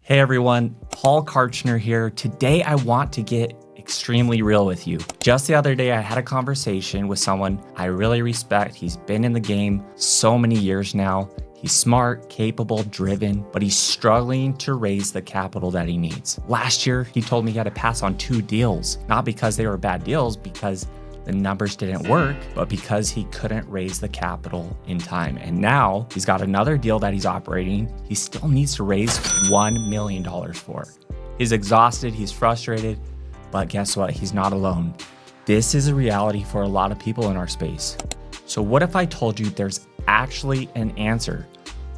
Hey everyone, Paul Karchner here. Today I want to get extremely real with you. Just the other day I had a conversation with someone I really respect. He's been in the game so many years now. He's smart, capable, driven, but he's struggling to raise the capital that he needs. Last year, he told me he had to pass on 2 deals, not because they were bad deals, because the numbers didn't work, but because he couldn't raise the capital in time. And now he's got another deal that he's operating. He still needs to raise $1 million for. He's exhausted, he's frustrated, but guess what? He's not alone. This is a reality for a lot of people in our space. So what if I told you there's actually an answer?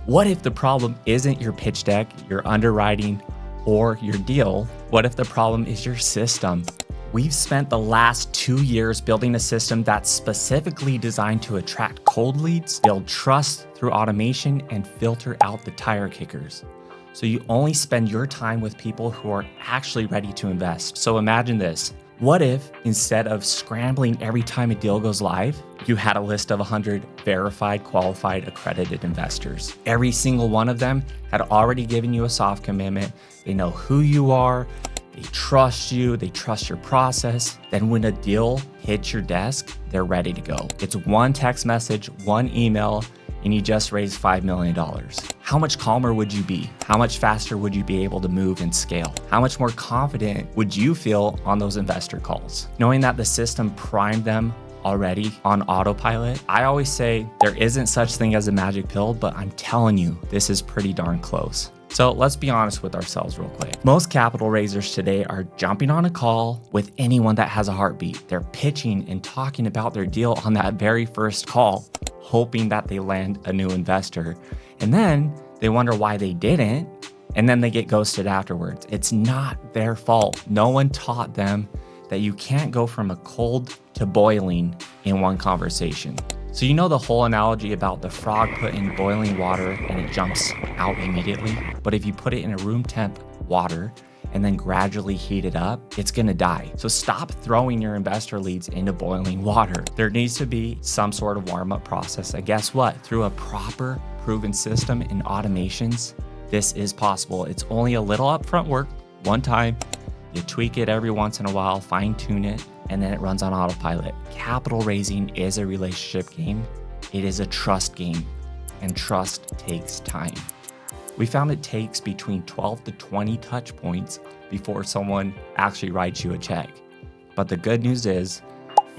What if the problem isn't your pitch deck, your underwriting, or your deal? What if the problem is your system? We've spent the last 2 years building a system that's specifically designed to attract cold leads, build trust through automation, and filter out the tire kickers. So you only spend your time with people who are actually ready to invest. So imagine this. What if instead of scrambling every time a deal goes live, you had a list of 100 verified, qualified, accredited investors? Every single one of them had already given you a soft commitment. They know who you are. They trust you, they trust your process. Then when a deal hits your desk, they're ready to go. It's one text message, one email, and you just raised $5 million. How much calmer would you be? How much faster would you be able to move and scale? How much more confident would you feel on those investor calls? Knowing that the system primed them already on autopilot. I always say there isn't such thing as a magic pill, but I'm telling you, this is pretty darn close. So let's be honest with ourselves real quick. Most capital raisers today are jumping on a call with anyone that has a heartbeat. They're pitching and talking about their deal on that very first call, hoping that they land a new investor. And then they wonder why they didn't, and then they get ghosted afterwards. It's not their fault. No one taught them that you can't go from a cold to boiling in one conversation. So you know the whole analogy about the frog put in boiling water and it jumps out immediately? But if you put it in a room temp water and then gradually heat it up, it's gonna die. So stop throwing your investor leads into boiling water. There needs to be some sort of warm-up process. And guess what? Through a proper proven system and automations, this is possible. It's only a little upfront work, one time. You tweak it every once in a while, fine tune it, and then it runs on autopilot. Capital raising is a relationship game. It is a trust game, and trust takes time. We found it takes between 12 to 20 touch points before someone actually writes you a check. But the good news is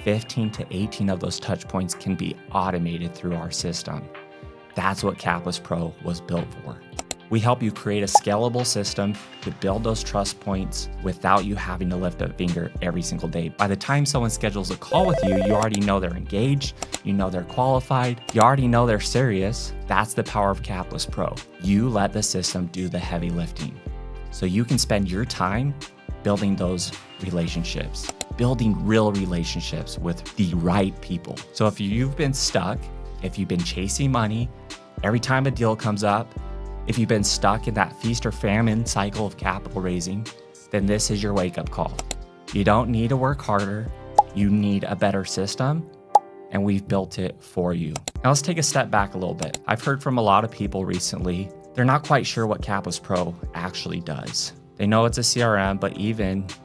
15 to 18 of those touch points can be automated through our system. That's what Capitallyst Pro was built for. We help you create a scalable system to build those trust points without you having to lift a finger every single day. By the time someone schedules a call with you, you already know they're engaged, you know they're qualified, you already know they're serious. That's the power of Capitallyst Pro. You let the system do the heavy lifting. So you can spend your time building those relationships, building real relationships with the right people. So if you've been stuck, if you've been chasing money, every time a deal comes up, if you've been stuck in that feast or famine cycle of capital raising, then this is your wake-up call. You don't need to work harder. You need a better system, and we've built it for you. Now let's take a step back a little bit. I've heard from a lot of people recently, they're not quite sure what Capitallyst Pro actually does. They know it's a CRM, but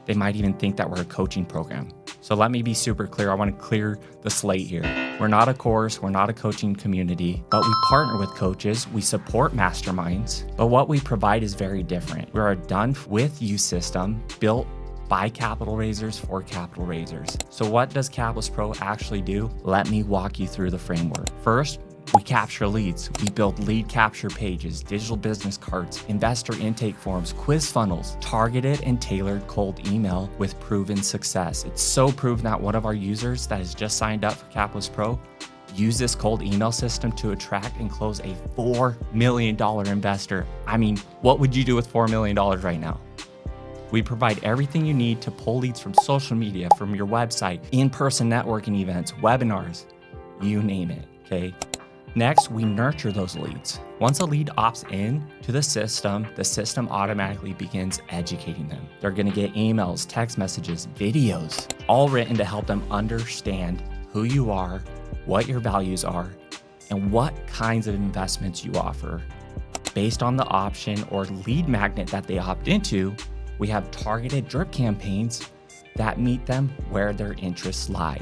they might even think that we're a coaching program. So let me be super clear. I want to clear the slate here. We're not a course, we're not a coaching community, but we partner with coaches, we support masterminds, but what we provide is very different. We're a done-with-you system built by capital raisers for capital raisers. So what does Capitallyst Pro actually do? Let me walk you through the framework. First, we capture leads. We build lead capture pages, digital business cards, investor intake forms, quiz funnels, targeted and tailored cold email with proven success. It's so proven that one of our users that has just signed up for Capitallyst Pro used this cold email system to attract and close a $4 million investor. I mean, what would you do with $4 million right now? We provide everything you need to pull leads from social media, from your website, in-person networking events, webinars, you name it, okay? Next, we nurture those leads. Once a lead opts in to the system automatically begins educating them. They're gonna get emails, text messages, videos, all written to help them understand who you are, what your values are, and what kinds of investments you offer Based on the option or lead magnet that they opt into, we have targeted drip campaigns that meet them where their interests lie.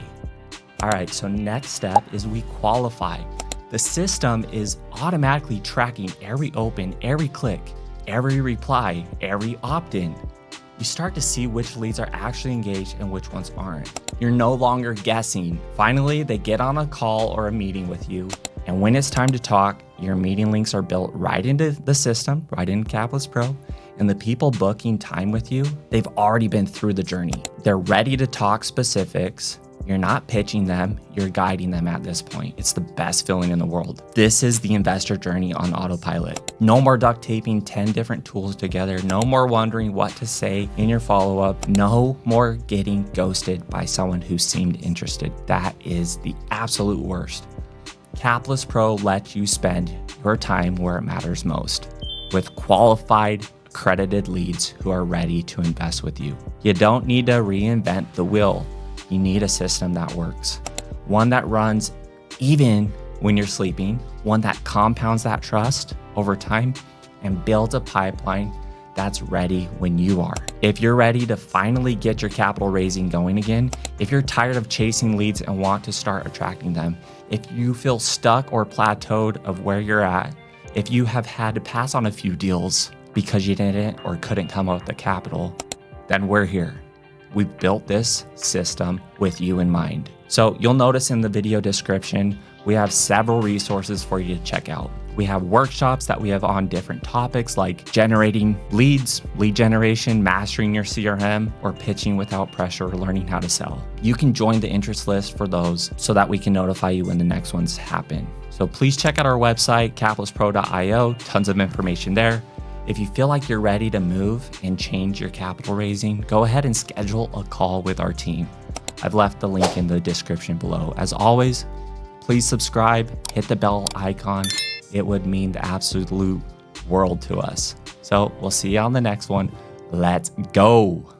All right, so next step is we qualify. The system is automatically tracking every open, every click, every reply, every opt-in. You start to see which leads are actually engaged and which ones aren't. You're no longer guessing. Finally, they get on a call or a meeting with you, and when it's time to talk, your meeting links are built right into the system, right in Capitallyst Pro, and the people booking time with you, they've already been through the journey. They're ready to talk specifics. You're not pitching them, you're guiding them at this point. It's the best feeling in the world. This is the investor journey on autopilot. No more duct taping 10 different tools together. No more wondering what to say in your follow-up. No more getting ghosted by someone who seemed interested. That is the absolute worst. Capitallyst Pro lets you spend your time where it matters most, with qualified, accredited leads who are ready to invest with you. You don't need to reinvent the wheel. You need a system that works, one that runs even when you're sleeping, one that compounds that trust over time and builds a pipeline that's ready when you are. If you're ready to finally get your capital raising going again, if you're tired of chasing leads and want to start attracting them, if you feel stuck or plateaued of where you're at, if you have had to pass on a few deals because you didn't or couldn't come up with the capital, then we're here. We've built this system with you in mind. So you'll notice in the video description, we have several resources for you to check out. We have workshops that we have on different topics like generating leads, lead generation, mastering your CRM, or pitching without pressure, or learning how to sell. You can join the interest list for those so that we can notify you when the next ones happen. So please check out our website, capitalistpro.io, tons of information there. If you feel like you're ready to move and change your capital raising, go ahead and schedule a call with our team. I've left the link in the description below. As always, please subscribe, hit the bell icon. It would mean the absolute world to us. So we'll see you on the next one. Let's go.